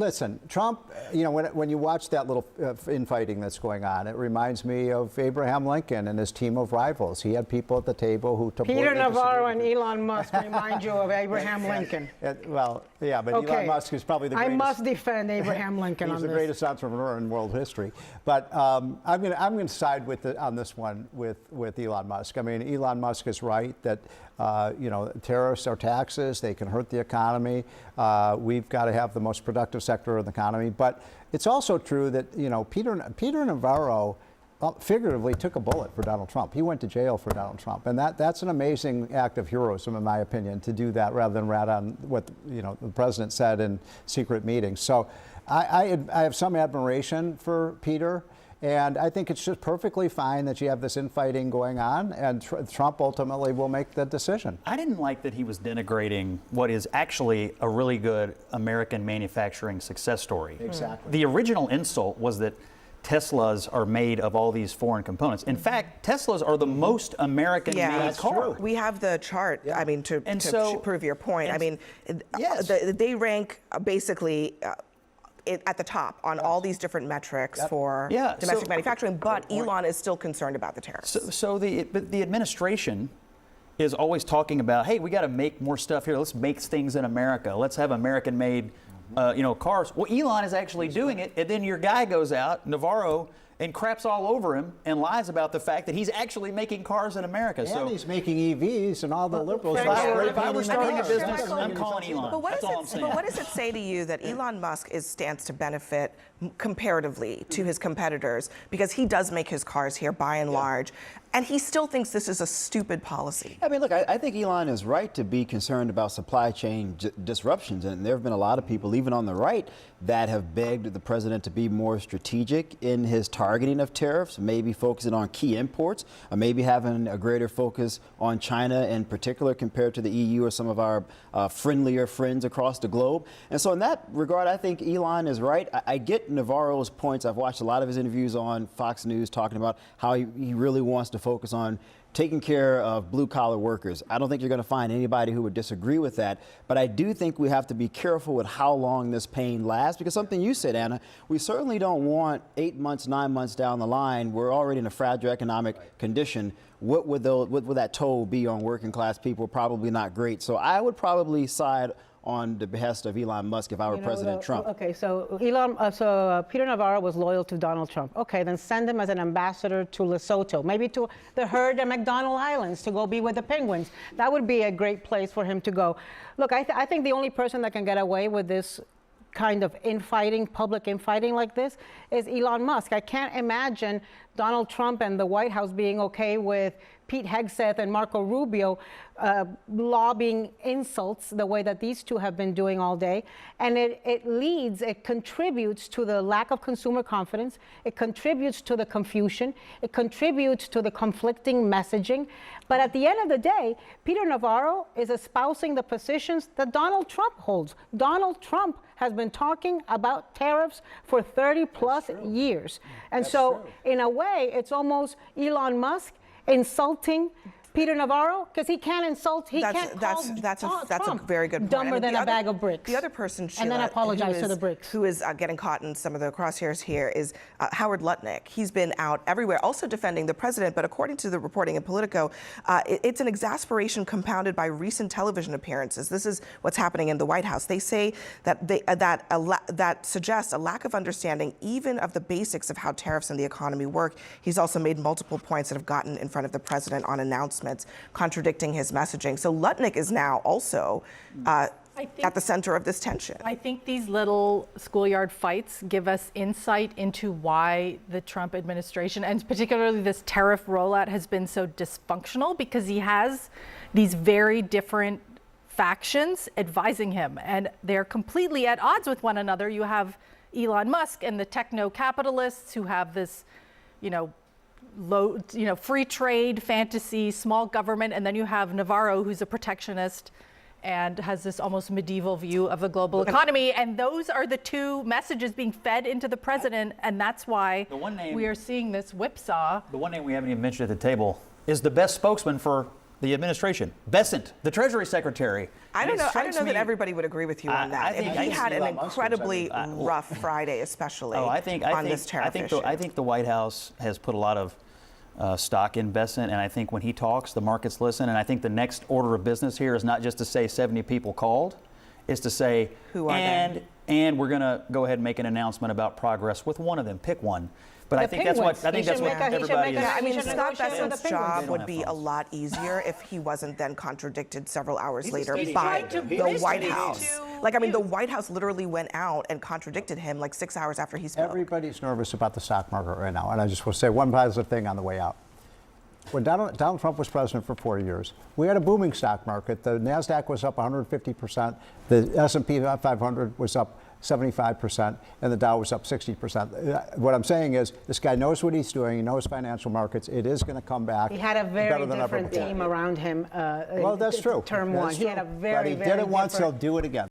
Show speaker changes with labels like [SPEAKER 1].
[SPEAKER 1] Listen, Trump, when you watch that little infighting that's going on, it reminds me of Abraham Lincoln and his team of rivals. He had people at the table who...
[SPEAKER 2] Peter Navarro and Elon Musk remind you of Abraham Lincoln.
[SPEAKER 1] Well, yeah, but okay. Elon Musk is probably the greatest...
[SPEAKER 2] I must defend Abraham Lincoln on this.
[SPEAKER 1] He's the greatest entrepreneur in world history. But I'm going to side on this one with Elon Musk. I mean, Elon Musk is right that tariffs are taxes. They can hurt the economy. We've got to have the most productive sector of the economy. But it's also true that, Peter Navarro figuratively took a bullet for Donald Trump. He went to jail for Donald Trump. And that's an amazing act of heroism, in my opinion, to do that rather than rat on what, the president said in secret meetings. So I have some admiration for Peter. And I think it's just perfectly fine that you have this infighting going on, and Trump ultimately will make the decision.
[SPEAKER 3] I didn't like that he was denigrating what is actually a really good American manufacturing success story.
[SPEAKER 1] Exactly.
[SPEAKER 3] The original insult was that Teslas are made of all these foreign components. In fact, Teslas are the most American-made car.
[SPEAKER 4] True. We have the chart, I mean, to prove your point. I mean,
[SPEAKER 3] yes.
[SPEAKER 4] They rank basically... at the top on all these different metrics for domestic manufacturing, but Elon is still concerned about the tariffs.
[SPEAKER 3] So the administration is always talking about, hey, we got to make more stuff here. Let's make things in America. Let's have American-made, cars. Well, Elon is actually doing it, and then your guy goes out, Navarro, and craps all over him and lies about the fact that he's actually making cars in America.
[SPEAKER 1] And he's making EVs, and all the liberals.
[SPEAKER 3] If I were starting a business, I'm calling Elon.
[SPEAKER 4] That's all I'm saying. But what does it say to you that Elon Musk stands to benefit comparatively to his competitors, because he does make his cars here by and large, and he still thinks this is a stupid policy?
[SPEAKER 5] I mean, look, I think Elon is right to be concerned about supply chain disruptions, and there have been a lot of people, even on the right, that have begged the president to be more strategic in his targeting of tariffs, maybe focusing on key imports, or maybe having a greater focus on China in particular compared to the EU or some of our friendlier friends across the globe. And so in that regard, I think Elon is right. I get Navarro's points. I've watched a lot of his interviews on Fox News talking about how he really wants to focus on taking care of blue-collar workers. I don't think you're going to find anybody who would disagree with that, but I do think we have to be careful with how long this pain lasts, because something you said, Anna, we certainly don't want 8 months, 9 months down the line, we're already in a fragile economic condition. What would that toll be on working-class people? Probably not great. So I would probably side on the behest of Elon Musk if I were President Trump.
[SPEAKER 2] Okay, so Peter Navarro was loyal to Donald Trump. Okay, then send him as an ambassador to Lesotho, maybe to the herd at McDonald Islands to go be with the penguins. That would be a great place for him to go. Look, I think the only person that can get away with this kind of infighting, public infighting like this, is Elon Musk. I can't imagine Donald Trump and the White House being okay with Pete Hegseth and Marco Rubio lobbying insults the way that these two have been doing all day. And it contributes to the lack of consumer confidence. It contributes to the confusion. It contributes to the conflicting messaging. But at the end of the day, Peter Navarro is espousing the positions that Donald Trump holds. Donald Trump has been talking about tariffs for 30 plus years. And so in a way, it's almost Elon Musk insulting Peter Navarro, because he can't insult.
[SPEAKER 4] That's a very good point.
[SPEAKER 2] Dumber than a bag of bricks.
[SPEAKER 4] The other person, Sheila,
[SPEAKER 2] and then apologize to the bricks,
[SPEAKER 4] who is getting caught in some of the crosshairs here is Howard Lutnick. He's been out everywhere, also defending the president. But according to the reporting in Politico, it's an exasperation compounded by recent television appearances. This is what's happening in the White House. They say that that suggests a lack of understanding even of the basics of how tariffs and the economy work. He's also made multiple points that have gotten in front of the president on announcements contradicting his messaging. So Lutnick is now also at the center of this tension.
[SPEAKER 6] I think these little schoolyard fights give us insight into why the Trump administration, and particularly this tariff rollout, has been so dysfunctional, because he has these very different factions advising him, and they're completely at odds with one another. You have Elon Musk and the techno-capitalists who have this, free trade fantasy, small government, and then you have Navarro, who's a protectionist and has this almost medieval view of the global economy. And those are the two messages being fed into the president, and that's why we are seeing this whipsaw.
[SPEAKER 3] The one name we haven't even mentioned at the table is the best spokesman for the administration. Bessent, the Treasury Secretary.
[SPEAKER 4] I don't
[SPEAKER 3] And it
[SPEAKER 4] know. I don't
[SPEAKER 3] strikes
[SPEAKER 4] know that
[SPEAKER 3] me-
[SPEAKER 4] everybody would agree with you on that.
[SPEAKER 3] I think
[SPEAKER 4] He had an
[SPEAKER 1] Elon Musk was,
[SPEAKER 4] incredibly rough Friday, especially on this tariff issue.
[SPEAKER 3] I think the White House has put a lot of stock in Bessent, and I think when he talks, the markets listen. And I think the next order of business here is not just to say 70 people called, it's to say,
[SPEAKER 4] Who are they?
[SPEAKER 3] and we're going to go ahead and make an announcement about progress with one of them. Pick one. But
[SPEAKER 2] The
[SPEAKER 3] I think that's what
[SPEAKER 2] Penguins. He should make a- he should
[SPEAKER 3] everybody
[SPEAKER 2] make a-
[SPEAKER 3] is.
[SPEAKER 4] I mean,
[SPEAKER 2] He should
[SPEAKER 4] Scott
[SPEAKER 2] negotiate with the
[SPEAKER 4] Bessent's
[SPEAKER 2] Penguins.
[SPEAKER 4] job
[SPEAKER 3] They don't
[SPEAKER 4] would
[SPEAKER 3] have
[SPEAKER 4] be a
[SPEAKER 3] phones.
[SPEAKER 4] lot easier if he wasn't then contradicted several hours
[SPEAKER 1] He's a
[SPEAKER 4] later
[SPEAKER 1] state
[SPEAKER 4] by
[SPEAKER 1] executive.
[SPEAKER 4] the
[SPEAKER 1] He's
[SPEAKER 4] White
[SPEAKER 1] state
[SPEAKER 4] House.
[SPEAKER 1] executive.
[SPEAKER 4] Like, I mean, the White House literally went out and contradicted him like 6 hours after he spoke.
[SPEAKER 1] Everybody's nervous about the stock market right now, and I just will say one positive thing on the way out. When Donald Trump was president for 4 years, we had a booming stock market. The Nasdaq was up 150%. The S&P 500 was up 75%, and the Dow was up 60%. What I'm saying is, this guy knows what he's doing. He knows financial markets. It is going to come back.
[SPEAKER 2] He had a very
[SPEAKER 1] better than ever
[SPEAKER 2] different
[SPEAKER 1] before.
[SPEAKER 2] team around him.
[SPEAKER 1] Well, that's true.
[SPEAKER 2] Term
[SPEAKER 1] That's
[SPEAKER 2] one. He had a
[SPEAKER 1] true.
[SPEAKER 2] very,
[SPEAKER 1] But he
[SPEAKER 2] very
[SPEAKER 1] did it once.
[SPEAKER 2] different-
[SPEAKER 1] He'll do it again.